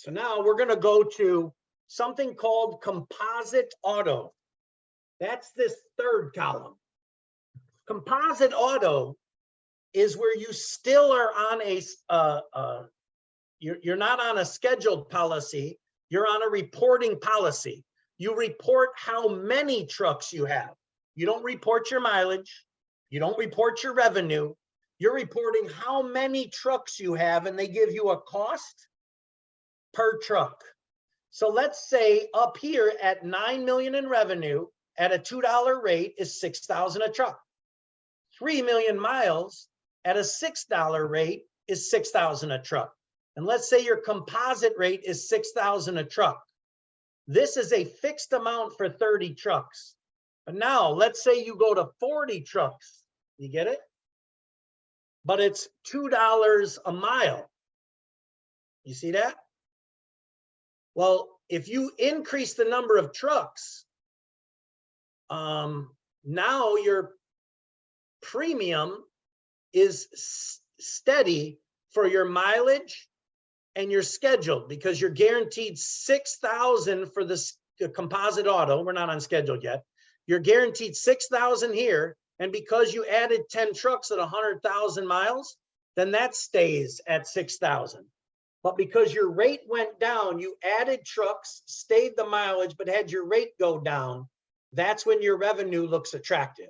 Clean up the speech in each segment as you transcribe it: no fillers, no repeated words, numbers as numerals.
So now we're going to go to something called Composite Auto. That's this third column. Composite Auto is where you still are on you're not on a scheduled policy, you're on a reporting policy. You report how many trucks you have. You don't report your mileage, you don't report your revenue, you're reporting how many trucks you have, and they give you a cost per truck. So let's say up here at 9 million in revenue at a $2 rate is 6,000 a truck. 3 million miles at a $6 rate is 6,000 a truck. And let's say your composite rate is 6,000 a truck. This is a fixed amount for 30 trucks. But now let's say you go to 40 trucks. You get it? But it's $2 a mile. You see that? Well, if you increase the number of trucks, now your premium is steady for your mileage and your scheduled, because you're guaranteed 6,000 for the composite auto. We're not on scheduled yet. You're guaranteed 6,000 here. And because you added 10 trucks at 100,000 miles, then that stays at 6,000. But because your rate went down, you added trucks, stayed the mileage, but had your rate go down, that's when your revenue looks attractive.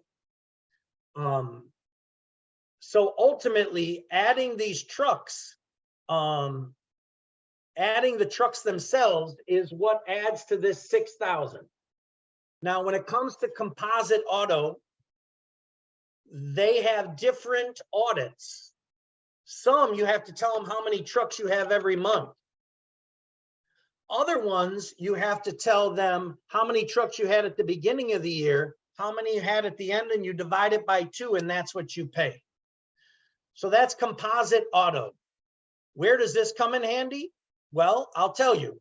So ultimately, adding these trucks, adding the trucks themselves is what adds to this 6,000. Now, when it comes to composite auto, they have different audits. Some you have to tell them how many trucks you have every month. Other ones, you have to tell them how many trucks you had at the beginning of the year, how many you had at the end, and you divide it by 2, and that's what you pay. So that's composite auto. Where does this come in handy? Well, I'll tell you.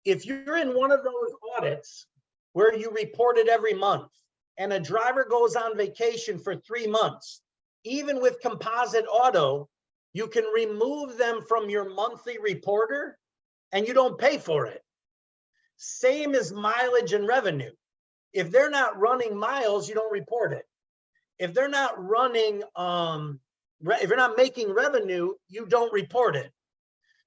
If you're in one of those audits where you report it every month, and a driver goes on vacation for 3 months, even with composite auto, you can remove them from your monthly reporter and you don't pay for it. Same as mileage and revenue. If they're not running miles, you don't report it. If they're not running, if you're not making revenue, you don't report it.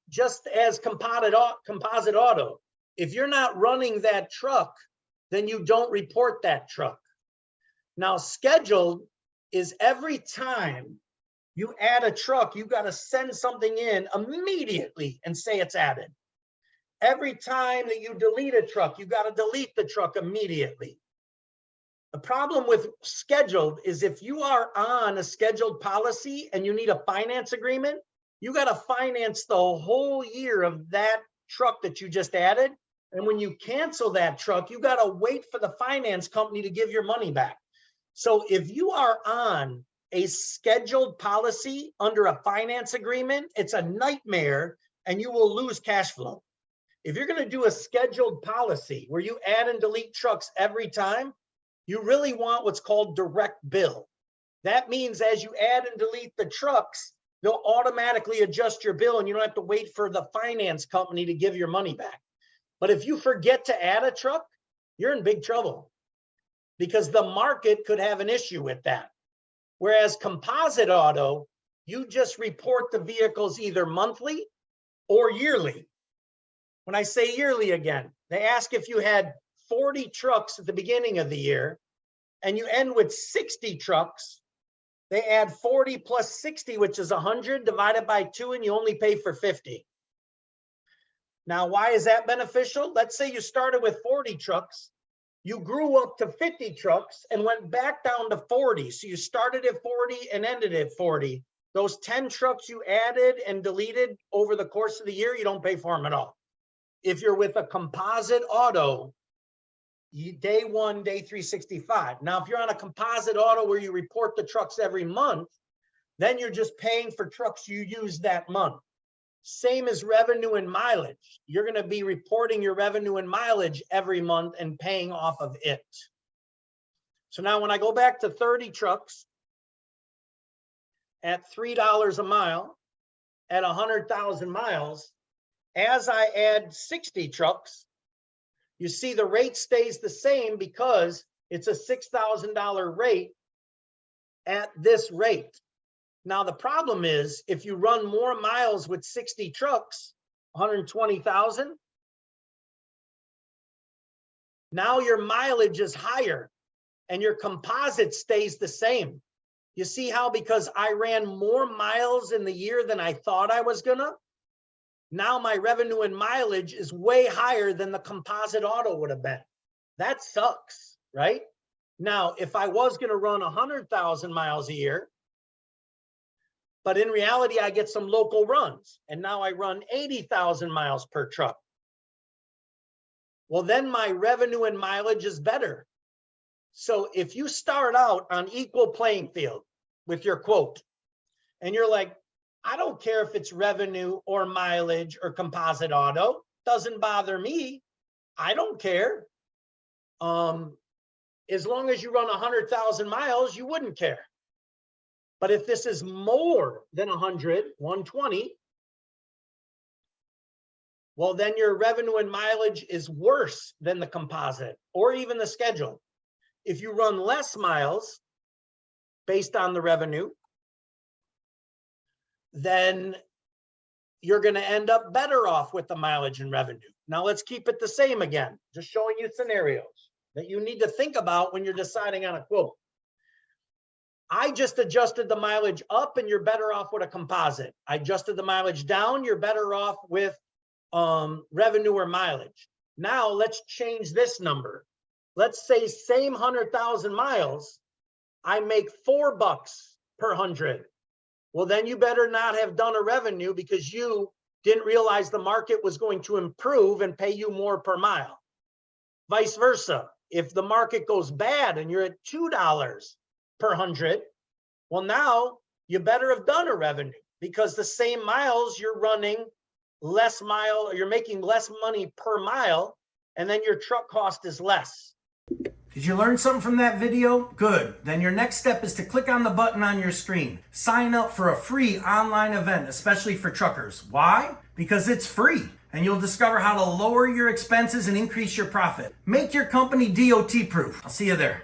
Just as composite auto, if you're not running that truck, then you don't report that truck. Now, scheduled is every time you add a truck, you got to send something in immediately and say it's added. Every time that you delete a truck, you got to delete the truck immediately. The problem with scheduled is if you are on a scheduled policy and you need a finance agreement, you got to finance the whole year of that truck that you just added. And when you cancel that truck, you got to wait for the finance company to give your money back. So if you are on a scheduled policy under a finance agreement, it's a nightmare and you will lose cash flow. If you're going to do a scheduled policy where you add and delete trucks every time, you really want what's called direct bill. That means as you add and delete the trucks, they'll automatically adjust your bill and you don't have to wait for the finance company to give your money back. But if you forget to add a truck, you're in big trouble because the market could have an issue with that. Whereas composite auto, you just report the vehicles either monthly or yearly. When I say yearly again, they ask if you had 40 trucks at the beginning of the year and you end with 60 trucks, they add 40 plus 60, which is 100 divided by 2, and you only pay for 50. Now, why is that beneficial? Let's say you started with 40 trucks. You grew up to 50 trucks and went back down to 40. So you started at 40 and ended at 40. Those 10 trucks you added and deleted over the course of the year, you don't pay for them at all. If you're with a composite auto, day 1, day 365. Now, if you're on a composite auto where you report the trucks every month, then you're just paying for trucks you use that month. Same as revenue and mileage. You're going to be reporting your revenue and mileage every month and paying off of it. So now when I go back to 30 trucks at $3 a mile at 100,000 miles, As I add 60 trucks, you see the rate stays the same because it's a $6,000 rate at this rate. Now, the problem is if you run more miles with 60 trucks, 120,000, now your mileage is higher and your composite stays the same. You see how because I ran more miles in the year than I thought I was gonna, now my revenue and mileage is way higher than the composite auto would have been. That sucks, right? Now, if I was gonna run 100,000 miles a year, but in reality, I get some local runs and now I run 80,000 miles per truck. Well, then my revenue and mileage is better. So if you start out on equal playing field with your quote and you're like, I don't care if it's revenue or mileage or composite auto, doesn't bother me. I don't care. As long as you run 100,000 miles, you wouldn't care. But if this is more than 100, 120, well, then your revenue and mileage is worse than the composite or even the schedule. If you run less miles based on the revenue, then you're going to end up better off with the mileage and revenue. Now let's keep it the same again, just showing you scenarios that you need to think about when you're deciding on a quote. I just adjusted the mileage up and you're better off with a composite. I adjusted the mileage down, you're better off with revenue or mileage. Now let's change this number. Let's say same 100,000 miles, I make $4 per 100. Well, then you better not have done a revenue because you didn't realize the market was going to improve and pay you more per mile. Vice versa. If the market goes bad and you're at $2 per 100, well, now you better have done a revenue because the same miles you're running less mile, you're making less money per mile, and then your truck cost is less. Did you learn something from that video? Good. Then your next step is to click on the button on your screen. Sign up for a free online event, especially for truckers. Why? Because it's free, and you'll discover how to lower your expenses and increase your profit. Make your company DOT proof. I'll see you there.